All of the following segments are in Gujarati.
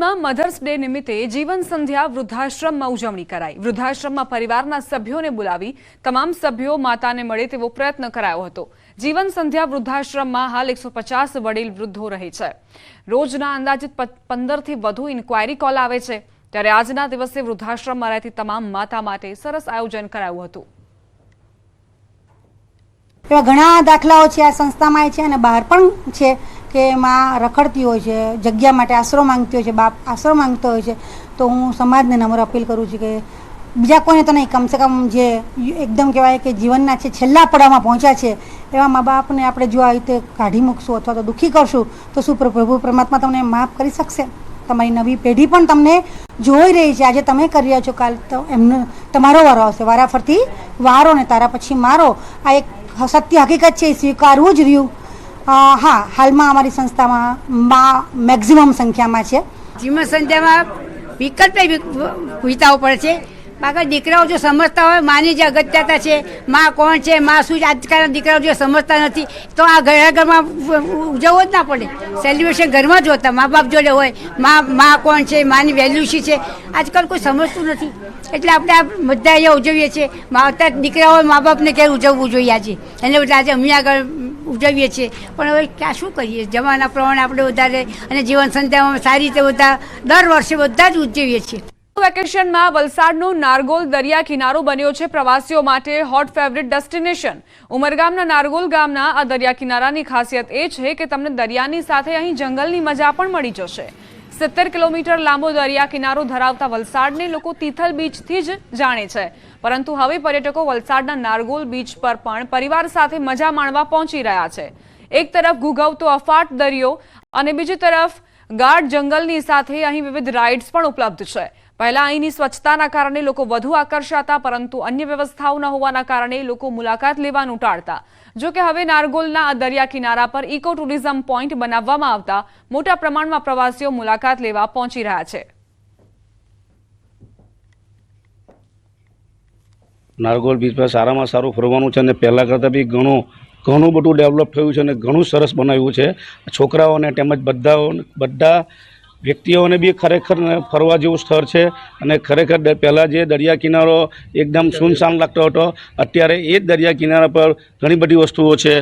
અમદાવાદમાં મધર્સ ડે નિમિત્તે જીવન સંધ્યા વૃદ્ધાશ્રમમાં ઉજવણી કરાઈ। વૃદ્ધાશ્રમમાં પરિવારના સભ્યોને બોલાવી તમામ સભ્યો માતાને મળે તેવો પ્રયત્ન કરાયો હતો। જીવન સંધ્યા વૃદ્ધાશ્રમમાં હાલ 150 વડીલ વૃદ્ધો રહે છે। રોજના અંદાજિત 15 થી વધુ ઇન્ક્વાયરી કોલ આવે છે, ત્યારે આજના દિવસે વૃદ્ધાશ્રમમાં રહેતી તમામ માતા માટે સરસ આયોજન કરાયું હતું। એવા ઘણા દાખલાઓ છે આ સંસ્થામાં છે અને બહાર પણ છે કે માં રખડતી હોય છે, જગ્યા માટે આશરો માંગતી હોય છે, બાપ આશરો માંગતો હોય છે। તો હું સમાજને નમ્ર અપીલ કરું છું કે બીજા કોઈને તો નહીં, કમસે કમ જે એકદમ કહેવાય કે જીવનના છે છેલ્લા પડાવમાં પહોંચ્યા છે એવા મા બાપને આપણે જો આ રીતે કાઢી મૂકશું અથવા તો દુઃખી કરશું તો શું પ્રભુ પરમાત્મા તમને માફ કરી શકશે? તમારી નવી પેઢી પણ તમને જોઈ રહી છે। આજે તમે કરી રહ્યા છો, કાલ તો એમનો તમારો વારો આવશે। વારાફરતી વારો ને તારા પછી મારો, આ એક સત્ય હકીકત છે, સ્વીકારવું જ રહ્યું। હા, હાલમાં અમારી સંસ્થામાં મેક્સિમમ સંખ્યામાં છે। જીવન સંધ્યામાં વિકલ્પ વિતાવવો પડે છે। બાકી દીકરાઓ જો સમજતા હોય માની જે અગત્યતા છે, માં કોણ છે, માં શું છે, આજકાલના દીકરાઓ જો સમજતા નથી તો આ ઘરમાં ઉજવવો જ ના પડે। સેલિબ્રેશન ઘરમાં જ હોતા, મા બાપ જોડે હોય, માં કોણ છે, માની વેલ્યુ શી છે, આજકાલ કોઈ સમજતું નથી। એટલે આપણે આ બધા અહીંયા ઉજવીએ છીએ। અત્યારે દીકરાઓ મા બાપને ક્યારે ઉજવવું જોઈએ આજે, એને બદલે આજે અમે આગળ ઉજવીએ છીએ। પણ હવે ક્યાં શું કરીએ, જમાના પ્રમાણે આપણે વધારે અને જીવન સંધ્યામાં સારી રીતે બધા દર વર્ષે બધા જ ઉજવીએ છીએ। વેકેશનમાં વલસાડનો નારગોલ દરિયા કિનારો બન્યો છે પ્રવાસીઓ માટે હોટ ફેવરિટ ડેસ્ટિનેશન। ઉમરગામના નારગોલ ગામના આ દરિયા કિનારાની ખાસિયત એ છે કે તમને દરિયાની સાથે અહીં જંગલની મજા પણ મળી જશે। 70 કિલોમીટર લાંબો દરિયા કિનારો ધરાવતા વલસાડને લોકો તિથલ બીચથી જ જાણે છે, પરંતુ હવે પર્યટકો વલસાડના નારગોલ બીચ પર પણ પરિવાર સાથે મજા માણવા પહોંચી રહ્યા છે। એક તરફ ઘૂઘવતો અફાટ દરિયો અને બીજી તરફ ગાઢ જંગલની સાથે અહીં વિવિધ રાઇડ્સ પણ ઉપલબ્ધ છે। પહેલા અહીંની સ્વચ્છતાના કારણે લોકો વધુ આકર્ષાતા, પરંતુ અન્ય વ્યવસ્થાઓ ન હોવાના કારણે લોકો મુલાકાત લેવાનું ટાળતા। જો કે હવે નારગોલના આ દરિયા કિનારા પર ઇકો ટુરિઝમ પોઈન્ટ બનાવવામાં આવતા મોટા પ્રમાણમાં પ્રવાસીઓ મુલાકાત લેવા પહોંચી રહ્યા છે। નારગોલ બીચ પર સારામાં સારું ફરવાનું છે અને પહેલાં કરતાં બી ઘણું બધું ડેવલપ થયું છે અને ઘણું સરસ બનાવ્યું છે। છોકરાઓને તેમજ બધા વ્યક્તિઓને બી ખરેખર ફરવા જેવું સ્થળ છે અને ખરેખર પહેલાં જે દરિયા કિનારો એકદમ સુનસાન લાગતો હતો, અત્યારે એ જ દરિયા કિનારા પર ઘણી બધી વસ્તુઓ છે।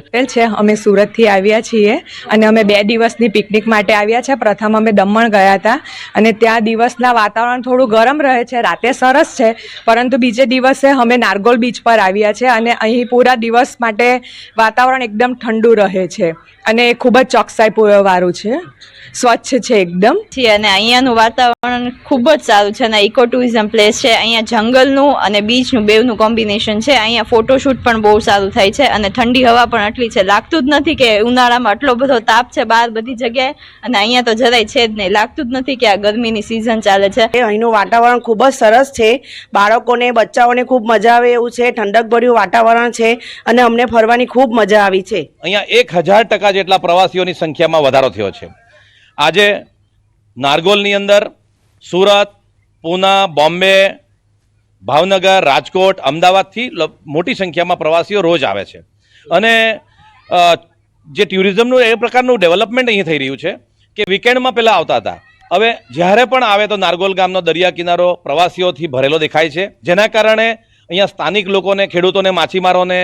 અમે સુરતથી આવ્યા છીએ અને અમે 2 દિવસની પિકનિક માટે આવ્યા છે। પ્રથમ અમે દમણ ગયા હતા અને ત્યાં દિવસના વાતાવરણ થોડું ગરમ રહે છે, રાતે સરસ છે, પરંતુ બીજે દિવસે અમે નારગોલ બીચ પર આવ્યા છે અને અહીં પૂરા દિવસ માટે વાતાવરણ એકદમ ઠંડુ રહે છે અને ખૂબ જ ચોકસાઈ વાળું છે, સ્વચ્છ છે એકદમ। અને અહીંયાનું વાતાવરણ ખૂબ જ સારું છે અને ઇકો ટુરિઝમ પ્લેસ છે। અહીંયા જંગલનું અને બીચનું બેવનું કોમ્બિનેશન છે। અહીંયા ફોટોશૂટ પણ બહુ સારું થાય છે અને ઠંડી હવા પણ આટલી છે, લાગતું જ નથી કે ઉનાળામાં આટલો બધો તાપ છે બહાર બધી જગ્યાએ, અને અહીંયા તો જરાય છે જ નહીં, લાગતું જ નથી કે આ ગરમીની સિઝન ચાલે છે। અહીંનું વાતાવરણ ખૂબ જ સરસ છે, બાળકોને બચ્ચાઓને ખૂબ મજા આવે એવું છે, ઠંડકભર્યું વાતાવરણ છે અને અમને ફરવાની ખૂબ મજા આવી છે। અહીંયા 1000% જેટલા પ્રવાસીઓની સંખ્યામાં વધારો થયો છે। આજે નારગોલની અંદર સુરત, પૂના, બોમ્બે, ભાવનગર, રાજકોટ, અમદાવાદથી મોટી સંખ્યામાં પ્રવાસીઓ રોજ આવે છે અને જે ટુરિઝમનું એ પ્રકારનું ડેવલપમેન્ટ અહીં થઈ રહ્યું છે કે વીકેન્ડમાં પહેલાં આવતા હતા, હવે જ્યારે પણ આવે તો નારગોલ ગામનો દરિયા કિનારો પ્રવાસીઓથી ભરેલો દેખાય છે, જેના કારણે અહીંયા સ્થાનિક લોકોને, ખેડૂતોને, માછીમારોને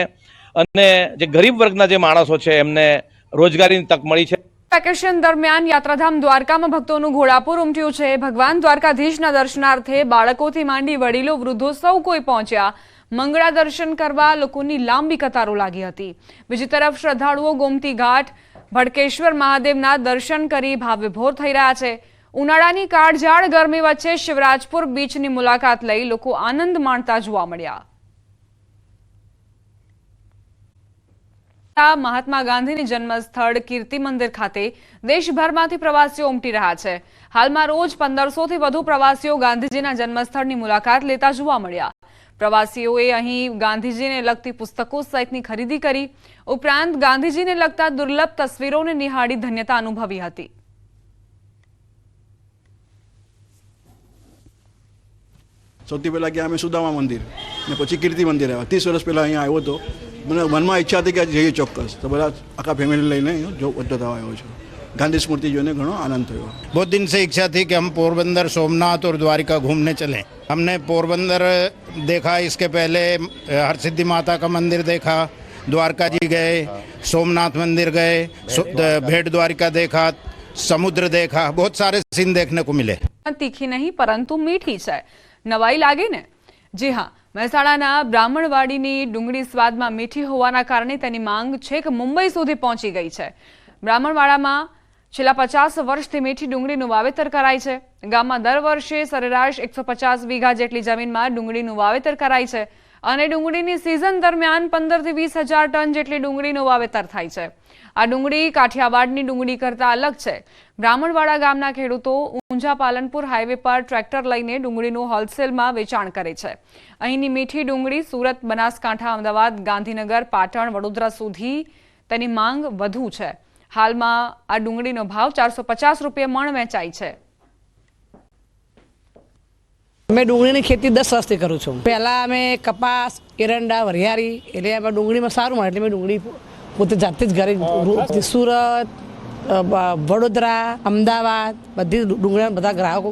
અને જે ગરીબ વર્ગના જે માણસો છે એમને રોજગારીની તક મળી છે। વેકેશન દરમિયાન યાત્રાધામ દ્વારકામાં ભક્તોનું ઘોડાપુર ઉમટ્યું છે। ભગવાન દ્વારકાધીશના દર્શનાર્થે બાળકોથી માંડી વડીલો, વૃદ્ધો સૌ કોઈ પહોંચ્યા। મંગળા દર્શન કરવા લોકોની લાંબી કતારો લાગી હતી। બીજી તરફ શ્રદ્ધાળુઓ ગોમતી ઘાટ, ભડકેશ્વર મહાદેવના દર્શન કરી ભાવવિભોર થઈ રહ્યા છે। ઉનાળાની કાળઝાળ ગરમી વચ્ચે શિવરાજપુર બીચની મુલાકાત લઈ લોકો આનંદ માણતા જોવા મળ્યા। મહાત્મા ગાંધીની જન્મસ્થળ કીર્તિ મંદિર ખાતે દેશભરમાંથી પ્રવાસીઓ ઉમટી રહ્યા છે। હાલમાં રોજ 1500 થી વધુ પ્રવાસીઓ ગાંધીજીના જન્મસ્થળની મુલાકાત લેતા જોવા મળ્યા। પ્રવાસીઓએ અહીં ગાંધીજીને લગતી પુસ્તકો સહિતની ખરીદી કરી, ઉપરાંત ગાંધીજીને લગતા દુર્લભ તસવીરોને નિહાળી ધન્યતા અનુભવી હતી। સૌથી પહેલાં ગયા અમે સુદામા મંદિર ને પછી કીર્તિ મંદિર આવ્યા। 30 વર્ષ પહેલાં અહીંયા આવ્યો હતો, મને મનમાં ઈચ્છા હતી કે જઈએ ચોક્કસ, તો બધા આખા ફેમિલી લઈને જો બધો થવા આવ્યો છું। ગાંધી સ્મૃતિ જોઈને ઘણો આનંદ થયો. बहुत दिन से इच्छा थी कि हम पोरबंदर सोमनाथ और द्वारिका घूमने चलें. हमने पोरबंदर देखा, इसके पहले हरसिद्धि माता का मंदिर देखा, द्वारका जी गए, सोमनाथ मंदिर गए, भेट द्वारिका देखा, समुद्र देखा, बहुत सारे सीन देखने को मिले. તીખી નહીં પરંતુ મીઠી છે. નવાઈ લાગે ને? જી હા, મહેસાણાના બ્રાહ્મણવાડીની ડુંગળી સ્વાદમાં મીઠી હોવાના કારણે તેની માંગ છેક મુંબઈ સુધી પહોંચી ગઈ છે. બ્રાહ્મણવાડામાં છેલ્લા 50 વર્ષથી મીઠી ડુંગળીનું વાવેતર કરાય છે. ગામમાં દર વર્ષે સરેરાશ 150 વીઘા જેટલી જમીનમાં ડુંગળીનું વાવેતર કરાય છે અને ડુંગળીની સિઝન દરમિયાન 15 થી 20 હજાર ટન જેટલી ડુંગળીનું વાવેતર થાય છે. આ ડુંગળી કાઠિયાવાડની ડુંગળી કરતાં અલગ છે. બ્રાહ્મણવાડા ગામના ખેડૂતો ઊંઝા પાલનપુર હાઈવે પર ટ્રેક્ટર લઈને ડુંગળીનું હોલસેલમાં વેચાણ કરે છે. અહીંની મીઠી ડુંગળી સુરત, બનાસકાંઠા, અમદાવાદ, ગાંધીનગર, પાટણ, વડોદરા સુધી તેની માંગ વધુ છે. હાલમાં આ ડુંગળીનો ભાવ 450 રૂપિયા મણ વેચાય છે. मैं डूंगळीની ખેતી 10 વર્ષથી કરું છું. પહેલાં અમે કપાસ, એરંડા, વરિયાળી એટલે એમાં ડુંગળીમાં સારું મળે એટલે મેં ડુંગળી પોતે જાતે જ ઘરે સુરત, વડોદરા, અમદાવાદ બધી ડુંગળીના બધા ગ્રાહકો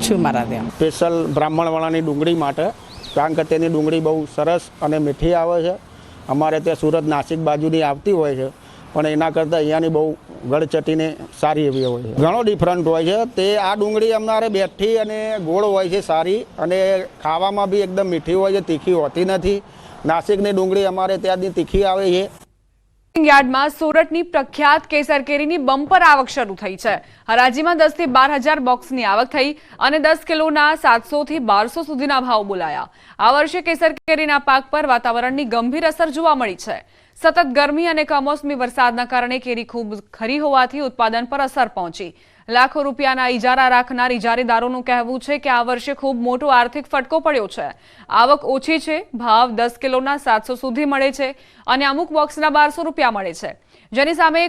છું મારા ત્યાં. સ્પેશિયલ બ્રાહ્મણવાળાની ડુંગળી માટે, કારણ કે તેની ડુંગળી બહુ સરસ અને મીઠી આવે છે. અમારે ત્યાં સુરત, નાસિક બાજુની આવતી હોય છે, પણ એના કરતાં અહીંયાની બહુ ગળચટીને સારી એવી હોય છે. ઘણો ડિફરન્ટ હોય છે. તે આ ડુંગળી અમારે બેઠી અને ગોળ હોય છે સારી, અને ખાવામાં બી એકદમ મીઠી હોય છે, તીખી હોતી નથી. નાસિકની ડુંગળી અમારે ત્યાંની તીખી આવે છે. યાર્ડમાં સુરતની પ્રખ્યાત કેસર કેરીની બમ્પર આવક શરૂ થઈ છે. હરાજીમાં 10 થી 12 હજાર બોક્સની આવક થઈ અને 10 કિલોના 700 થી 1200 સુધીના ભાવ બોલાયા. આ વર્ષે કેસર કેરીના પાક પર વાતાવરણની ગંભીર અસર જોવા મળી છે. સતત ગરમી અને કમોસમી વરસાદના કારણે કેરી ખૂબ ખરી હોવાથી ઉત્પાદન પર અસર પહોંચી. લાખો રૂપિયાના ઇજારા રાખનાર ઇજારેદારોનું કહેવું છે કે આ વર્ષે ખૂબ મોટો આર્થિક ફટકો પડ્યો છે. આવક ઓછી છે, ભાવ 10 કિલોના 700 સુધી મળે છે અને અમુક બોક્સના 1200 રૂપિયા મળે છે, જેની સામે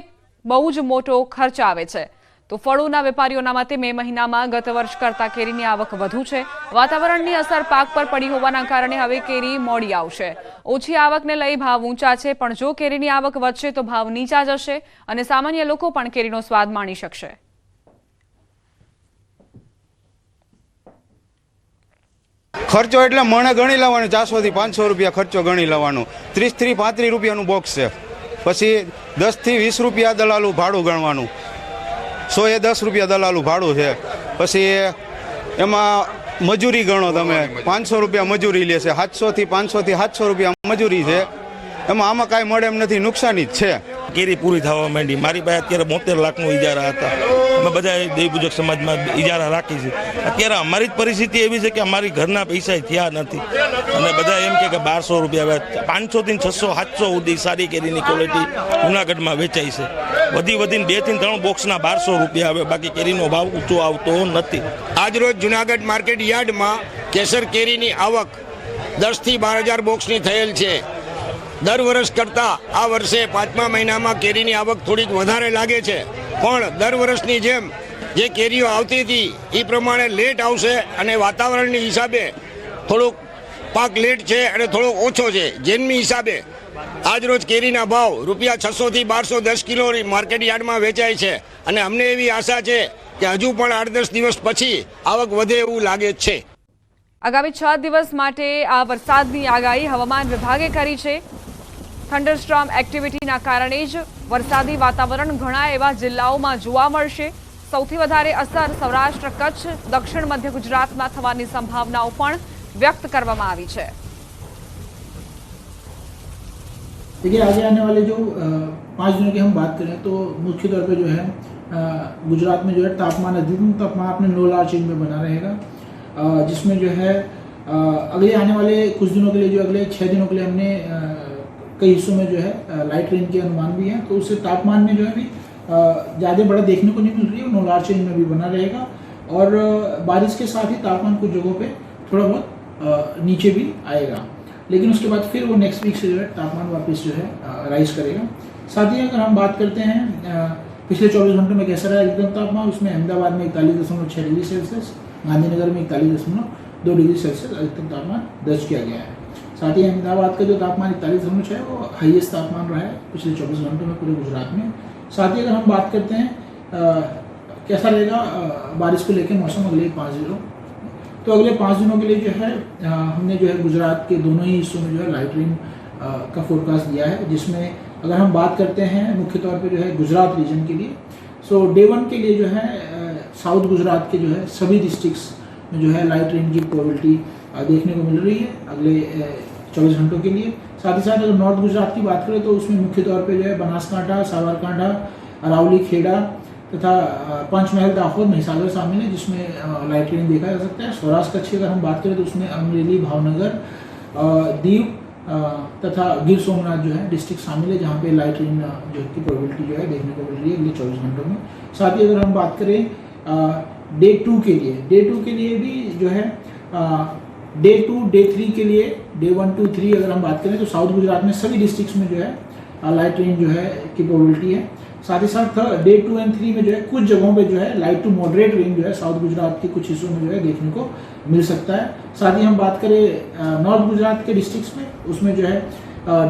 બહુ જ મોટો ખર્ચ આવે છે. તો ફળોના વેપારીઓના મતે મે મહિનામાં ગત વર્ષ કરતાં કેરીની આવક વધુ છે. વાતાવરણની અસર પાક પર પડી હોવાના કારણે હવે કેરી મોડી આવશે. ઓછી આવકને લઈ ભાવ ઊંચા છે, પણ જો કેરીની આવક વધશે તો ભાવ નીચા જશે અને સામાન્ય લોકો પણ કેરીનો સ્વાદ માણી શકશે. ખર્ચો એટલે મણે ગણી લેવાનું, 400 થી 500 રૂપિયા ખર્ચો ગણી લેવાનું. 30 થી 35 રૂપિયાનું બોક્સ છે. પછી 10 થી 20 રૂપિયા દલાલું ભાડું ગણવાનું. 110 રૂપિયા દલાલું ભાડું છે. પછી એમાં મજૂરી ગણો તમે, 500 રૂપિયા મજૂરી લેશે, 700 થી 700 રૂપિયા મજૂરી છે. એમાં આમાં કાંઈ મળે એમ નથી, નુકસાની જ છે. કેરી પૂરી થવા માંડી. મારી પાસે અત્યારે 72 લાખનું ઇજારા હતા. અમે બધા દેવપૂજક સમાજમાં ઇજારા રાખી છે. અત્યારે અમારી જ પરિસ્થિતિ એવી છે કે અમારી ઘરના પૈસા થયા નથી અને બધા એમ કે 1200 રૂપિયા, 500 થી 600 700 સુધી સારી કેરીની ક્વોલિટી જુનાગઢમાં વેચાય છે. વધીને 2 થી 3 બોક્સના 1200 રૂપિયા આવે, બાકી કેરીનો ભાવ ઊંચો આવતો નથી. આજરોજ જુનાગઢ માર્કેટ યાર્ડમાં કેસર કેરીની આવક 10 થી 12 હજાર બોક્સની થયેલ છે. દર વર્ષ કરતાં આ વર્ષે 5મા મહિનામાં કેરીની આવક થોડીક વધારે લાગે છે, પણ દર વર્ષની જેમ જે કેરીઓ આવતી હતી એ પ્રમાણે લેટ આવશે અને વાતાવરણની હિસાબે થોડોક પાક લેટ છે અને થોડોક ઓછો છે. જેમની હિસાબે આજરોજ કેરીના ભાવ રૂપિયા 600 થી 1200 10 કિલોની માર્કેટ યાર્ડમાં વેચાય છે અને અમને એવી આશા છે કે હજુ પણ 8-10 દિવસ પછી આવક વધે એવું લાગે છે. આગામી 6 દિવસ માટે આ વરસાદની આગાહી હવામાન વિભાગે કરી છે. થંડરસ્ટોર્મ એક્ટિવિટીના કારણે જ વરસાદી વાતાવરણ ઘણા એવા જિલ્લાઓમાં જોવા મળશે. સૌથી વધારે અસર સૌરાષ્ટ્ર, કચ્છ, દક્ષિણ મધ્ય ગુજરાતમાં થવાની સંભાવનાઓ પણ વ્યક્ત કરવામાં આવી છે. देखिए आगे आने वाले जो 5 दिनों की हम बात करें तो मुख्य तौर पे जो है गुजरात में जो है तापमान अधिकतम तापमान अपने नो लार्ज रेंज में बना रहेगा, जिसमें जो है अगले आने वाले कुछ दिनों के लिए जो अगले 6 दिनों के लिए हमने कई हिस्सों में जो है लाइट रेन के अनुमान भी हैं, तो उससे तापमान में जो है अभी ज़्यादा बड़ा देखने को नहीं मिल रही है, नो लार्ज रेंज में भी बना रहेगा और बारिश के साथ ही तापमान कुछ जगहों पे थोड़ा बहुत नीचे भी आएगा, लेकिन उसके बाद फिर वो नेक्स्ट वीक से जो है तापमान वापस जो है राइज करेगा. साथ ही अगर हम बात करते हैं पिछले 24 घंटों में कैसा रहा अधिकतम तापमान, उसमें अहमदाबाद में 41.6 डिग्री सेल्सियस, गांधीनगर में 41.2 डिग्री सेल्सियस अधिकतम तापमान दर्ज किया गया है. साथ ही अहमदाबाद का जो तापमान 41.6 है वो हाईएस्ट तापमान रहा है पिछले 24 घंटों में पूरे गुजरात में. साथ ही अगर हम बात करते हैं कैसा रहेगा बारिश को लेकर मौसम अगले 5 दिनों, तो अगले 5 दिनों के लिए जो है हमने जो है गुजरात के दोनों ही हिस्सों में जो है लाइट रेन का फोरकास्ट दिया है, जिसमें अगर हम बात करते हैं मुख्य तौर पे जो है गुजरात रीजन के लिए, सो डे 1 के लिए जो है साउथ गुजरात के जो है सभी डिस्ट्रिक्ट्स में जो है लाइट रेन की प्रोबेबिलिटी देखने को मिल रही है अगले 24 घंटों के लिए। साथ ही साथ अगर नॉर्थ गुजरात की बात करें तो उसमें मुख्य तौर पे जो है बनासकांठा, साबरकांठा, अरावली, खेड़ा तथा पंचमहल, दाहोद, महिसागर शामिल है, जिसमें लाइट रेन देखा जा सकता है। सौराष्ट्र कच्छ की अगर हम बात करें तो उसमें अमरेली, भावनगर, दीव तथा गिर सोमनाथ जो है डिस्ट्रिक्ट शामिल है, जहाँ पे लाइट रेन जो की प्रोबेबिलिटी जो है देखने को मिल रही है अगले 24 घंटों में। साथ ही अगर हम बात करें डे 2 के लिए भी जो है डे 2, डे 3 के लिए, डे 1, 2, 3 अगर हम बात करें तो साउथ गुजरात में सभी डिस्ट्रिक्ट्स में जो है लाइट रेन जो है की प्रोबेबिलिटी है। साथ ही साथ डे 2 और 3 में जो है कुछ जगहों पे जो है लाइट टू मॉडरेट रेन जो है साउथ गुजरात के कुछ हिस्सों में जो है देखने को मिल सकता है। साथ ही हम बात करें नॉर्थ गुजरात के डिस्ट्रिक्ट्स में, उसमें जो है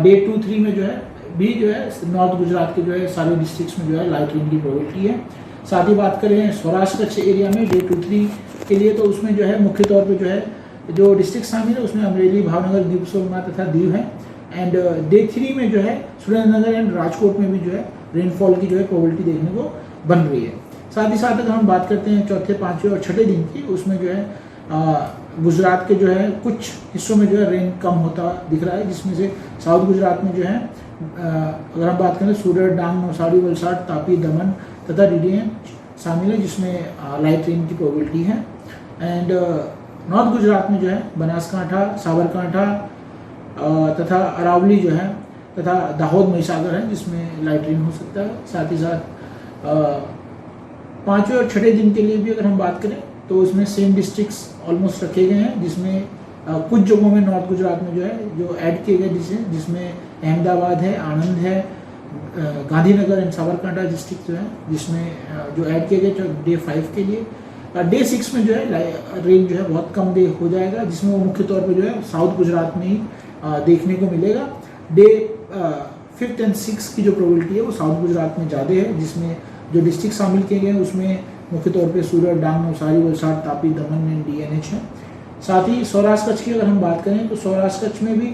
डे 2, 3 में जो है भी जो है नॉर्थ गुजरात के जो है सारे डिस्ट्रिक्ट्स में जो है लाइट रेन की प्रोबेबिलिटी है। साथ ही बात करें सौराष्ट्र कच्छ एरिया में डे 2, 3 के लिए, तो उसमें जो है मुख्य तौर पर जो है जो डिस्ट्रिक्ट शामिल है उसमें अमरेली, भावनगर, गिर सोमनाथ तथा दीव है। एंड डे 3 में जो है सुरेंद्रनगर एंड राजकोट में भी जो है रेनफॉल की जो है प्रोबेबिलिटी देखने को बन रही है। साथ ही साथ अगर हम बात करते हैं चौथे, 5वें और 6ठे दिन की, उसमें जो है गुजरात के जो है कुछ हिस्सों में जो है रेन कम होता दिख रहा है, जिसमें से साउथ गुजरात में जो है अगर हम बात करें सूरत, डांग, नवसारी, वलसाड़, तापी, दमन तथा डीडीएम शामिल है, जिसमें लाइट रेन की प्रोबेबिलिटी है। एंड नॉर्थ गुजरात में जो है बनासकांठा, साबरकांठा तथा अरावली जो है तथा दाहोद, महिसागर है, जिसमें लाइट रेन हो सकता है। साथ ही साथ 5वें और 6ठे दिन के लिए भी अगर हम बात करें तो उसमें सेम डिस्ट्रिक्ट्स ऑलमोस्ट रखे गए हैं, जिसमें कुछ जगहों में नॉर्थ गुजरात में जो है जो ऐड किए गए जिसमें अहमदाबाद है, आनंद है, गांधीनगर एंड साबरकांठा डिस्ट्रिक्ट जो है, जिसमें जो ऐड किए गए डे 5 के लिए। डे 6 में जो है रेन जो है बहुत कम डे हो जाएगा, जिसमें वो मुख्य तौर पे जो है साउथ गुजरात में ही देखने को मिलेगा। डे 5th और 6 की जो प्रोबेबिलिटी है वो साउथ गुजरात में ज़्यादा है, जिसमें जो डिस्ट्रिक्ट शामिल किए गए हैं उसमें मुख्य तौर पे सूरत, डांग, नवसारी, वलसाड़, तापी, दमन एंड डीएनएच है। साथ ही सौराष्ट्र कच्छ की अगर हम बात करें तो सौराष्ट्र कच्छ में भी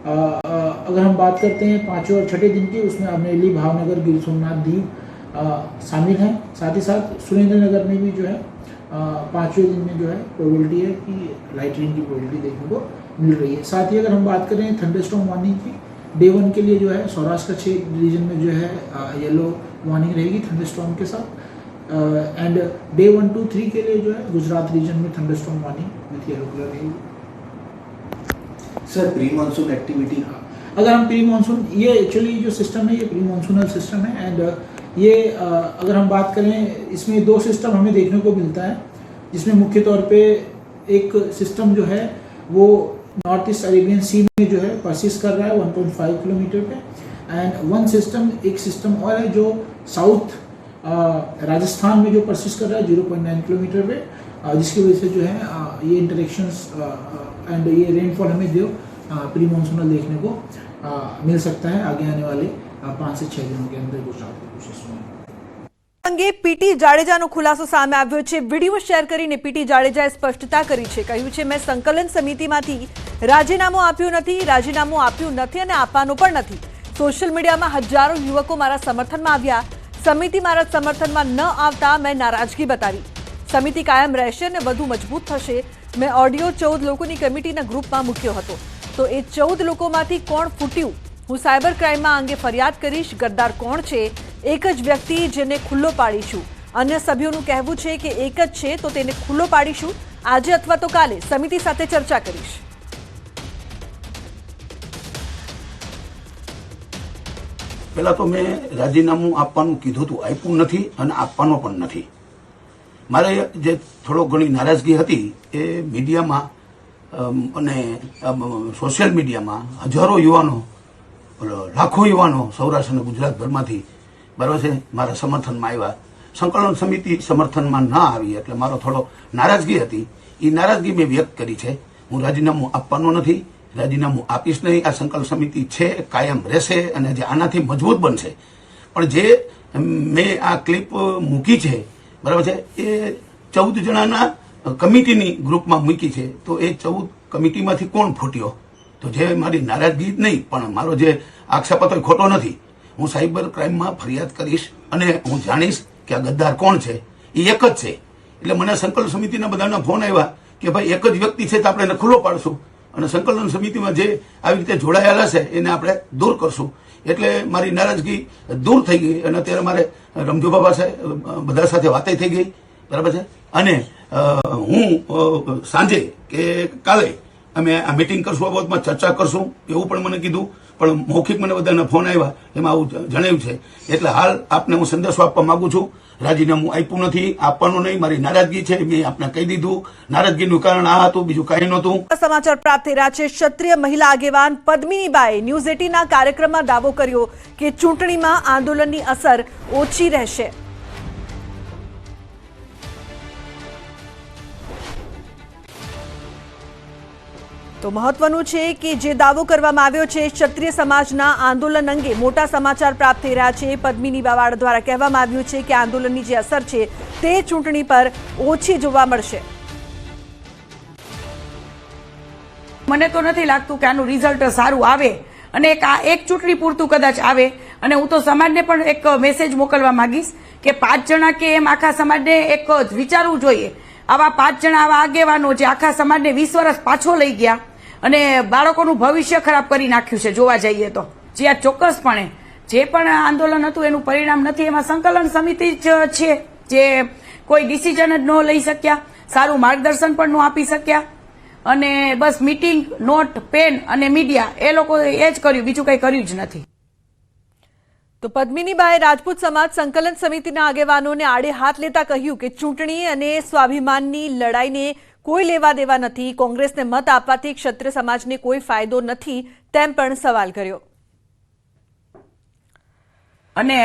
अगर हम बात करते हैं 5वें और 6ठे दिन की, उसमें अमरेली, भावनगर, गिर सोमनाथ, दीव शामिल हैं। साथ ही साथ सुरेंद्रनगर में भी जो है 5वें दिन में जो है प्रोबेबिलिटी है कि लाइट रेन की प्रोबेबिलिटी देखने को मिल रही है। साथ ही अगर हम बात करें थंडरस्टॉर्म वार्निंग की, डे 1 के लिए जो है सौराष्ट्र कच्छ रीजन में जो है येलो वार्निंग रहेगी थंडरस्टॉर्म के साथ। एंड डे 1, 2, 3 के लिए जो है गुजरात रीजन में thunderstorm warning with yellow colour रहेगी। सर प्री मानसून एक्टिविटी, अगर हम प्री मानसून, ये एक्चुअली जो सिस्टम है ये प्री मानसूनल सिस्टम है। एंड ये अगर हम बात करें इसमें 2 सिस्टम हमें देखने को मिलता है, जिसमें मुख्य तौर पे एक सिस्टम जो है वो नॉर्थ ईस्ट अरेबियन सी में जो है परसिस्ट कर रहा है 1.5 किलोमीटर पे। एंड एक सिस्टम और है जो साउथ राजस्थान में जो परसिस्ट कर रहा है 0.9 किलोमीटर पे, जिसकी वजह से जो है ये इंटरेक्शंस एंड ये रेनफॉल हमें जो प्री मानसूनल देखने को मिल सकता है आगे आने वाले 5 से 6 दिनों के अंदर गुजरात के कुछ हिस्सों में। અંગે પીટી જાડેજાનો ખુલાસો સામે આવ્યો છે। વિડીયો શેર કરીને પીટી જાડેજાએ સ્પષ્ટતા કરી છે, કહ્યું છે મેં સંકલન સમિતિમાંથી રાજીનામું આપ્યું નથી અને આપવાનો પણ નથી। સોશિયલ મીડિયામાં હજારો યુવકો મારા સમર્થનમાં આવ્યા, સમિતિ મારા સમર્થનમાં ન આવતા મેં નારાજગી બતાવી। સમિતિ કાયમ રહેશે અને વધુ મજબૂત થશે। મેં ઓડિયો 14 લોકોની કમિટીના ગ્રુપમાં મૂક્યો હતો, તો એ 14 લોકોમાંથી કોણ ફૂટ્યું? હું સાયબર ક્રાઇમમાં અંગે ફરિયાદ કરીશ। ગદ્દાર કોણ છે? એક જ વ્યક્તિ જેને ખુલ્લો પાડીશું। અન્ય સભ્યોનું કહેવું છે કે એક જ છે, તો તેને ખુલ્લો પાડીશું। આજે અથવા તો કાલે સમિતિ સાથે ચર્ચા કરીશ। પહેલા તો મેં રાજીનામું આપવાનું કીધું હતું, આપ્યું નથી અને આપવાનો પણ નથી। મારે જે થોડો ઘણી નારાજગી હતી એ મીડિયામાં અને સોશિયલ મીડિયામાં હજારો યુવાનો, લાખો યુવાનો સૌરાષ્ટ્ર અને ગુજરાતભરમાંથી બરાબર છે મારા સમર્થનમાં આવ્યા। સંકલન સમિતિ સમર્થનમાં ન આવી એટલે મારો થોડો નારાજગી હતી, એ નારાજગી મેં વ્યક્ત કરી છે। હું રાજીનામું આપવાનો નથી, રાજીનામું આપીશ નહીં। આ સંકલન સમિતિ છે, કાયમ રહેશે અને જે આનાથી મજબૂત બનશે। પણ જે મેં આ ક્લિપ મૂકી છે, બરાબર છે, એ 14 જણાના કમિટીની ગ્રુપમાં મૂકી છે. તો એ 14 કમિટીમાંથી કોણ ફૂટ્યો? તો જે મારી નારાજગી નહીં, પણ મારો જે આક્ષેપ હતો એ ખોટો નથી. હું સાયબર ક્રાઇમમાં ફરિયાદ કરીશ અને હું જાણીશ કે આ ગદ્દાર કોણ છે. એ એક જ છે. એટલે મને સંકલન સમિતિના બધાના ફોન આવ્યા કે ભાઈ એક જ વ્યક્તિ છે તો આપણે એને ખુલ્લો પાડશું અને સંકલન સમિતિમાં જે આવી રીતે જોડાયેલા છે એને આપણે દૂર કરશું. એટલે મારી નારાજગી દૂર થઈ ગઈ અને અત્યારે મારે રમજુભા પાસે બધા સાથે વાતે થઈ ગઈ, બરાબર છે. અને હું સાંજે કે કાલે અમે આ મિટિંગ કરશું, આ બાબતમાં ચર્ચા કરશું એવું પણ મને કીધું. પણ મૌખિક મને બધાના ફોન આવ્યા એમાં આવું જણાવ્યું છે. એટલે હાલ આપને હું સંદેશો આપવા માંગુ છું, રાજીનામું આપ્યું નથી, આપવાનું નહીં. મારી નારાજગી છે, મેં આપને કહી દીધું. નારાજગીનું કારણ આ હતું, બીજું કાંઈ નહોતું. સમાચાર પ્રાપ્ત થઈ રહ્યા છે. ક્ષત્રિય મહિલા આગેવાન પદ્મિનીબાએ ન્યૂઝ 18ના કાર્યક્રમમાં દાવો કર્યો કે ચૂંટણીમાં આંદોલનની અસર ઓછી રહેશે. તો મહત્વનું છે કે જે દાવો કરવામાં આવ્યો છે ક્ષત્રિય સમાજના આંદોલન અંગે મોટા સમાચાર પ્રાપ્ત થઈ રહ્યા છે. પદ્મિની બાવાડ દ્વારા કહેવામાં આવ્યું છે કે આંદોલનની જે અસર છે તે ચૂંટણી પર ઓછી જોવા મળશે. મને તો નથી લાગતું કે આનું રિઝલ્ટ સારું આવે અને એક ચૂંટણી પૂરતું કદાચ આવે. અને હું તો સમાજને પણ એક મેસેજ મોકલવા માંગીશ કે 5 જણા કે એમ આખા સમાજને એક વિચારવું જોઈએ. આવા 5 જણા આવા આગેવાનો જે આખા સમાજને 20 વર્ષ પાછો લઈ ગયા અને બાળકોનું ભવિષ્ય ખરાબ કરી નાખ્યું છે. જોવા જઈએ તો જે આ ચોક્કસપણે જે પણ આંદોલન હતું એનું પરિણામ નથી. એમાં સંકલન સમિતિ જ છે જે કોઈ ડિસિઝન જ ન લઈ શક્યા, સારું માર્ગદર્શન પણ ન આપી શક્યા અને બસ મીટિંગ, નોટ, પેન અને મીડિયા એ લોકો એ જ કર્યું, બીજું કંઈ કર્યું જ નથી. તો પદ્મિનીબાએ રાજપૂત સમાજ સંકલન સમિતિના આગેવાનોને આડે હાથ લેતા કહ્યું કે ચૂંટણી અને સ્વાભિમાનની લડાઈને કોઈ લેવા દેવા નથી. કોંગ્રેસને મત આપવાથી ક્ષત્રિય સમાજને કોઈ ફાયદો નથી તેમ પણ સવાલ કર્યો. અને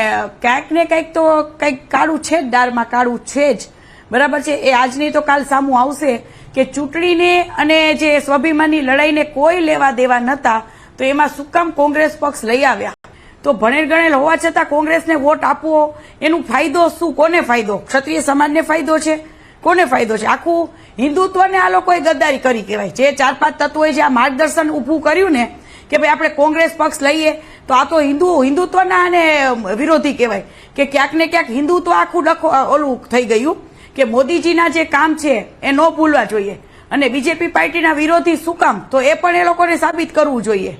ક્યાંક ને કંઈક તો કંઈક કાળું છે જ, દાળમાં કાળું છે જ, બરાબર છે. એ આજની તો કાલ સામું આવશે કે ચૂંટણીને અને જે સ્વાભિમાનની લડાઈને કોઈ લેવા દેવા નહોતા તો એમાં શું કામ કોંગ્રેસ પક્ષ લઈ આવ્યા? તો ભણેલ ગણેલ હોવા છતાં કોંગ્રેસને વોટ આપવો એનું ફાયદો શું? કોને ફાયદો? ક્ષત્રિય સમાજને ફાયદો છે? કોને ફાયદો છે? આખું હિન્દુત્વને આ લોકોએ ગદ્દારી કરી કહેવાય. જે 4-5 તત્વોએ જે આ માર્ગદર્શન ઊભું કર્યું ને કે ભાઈ આપણે કોંગ્રેસ પક્ષ લઈએ તો આ તો હિન્દુત્વના અને વિરોધી કહેવાય કે ક્યાંક ને ક્યાંક હિન્દુત્વ આખું ઓલું થઈ ગયું કે મોદીજીના જે કામ છે એ ન ભૂલવા જોઈએ અને બીજેપી પાર્ટીના વિરોધી શું કામ? તો એ પણ એ લોકોને સાબિત કરવું જોઈએ.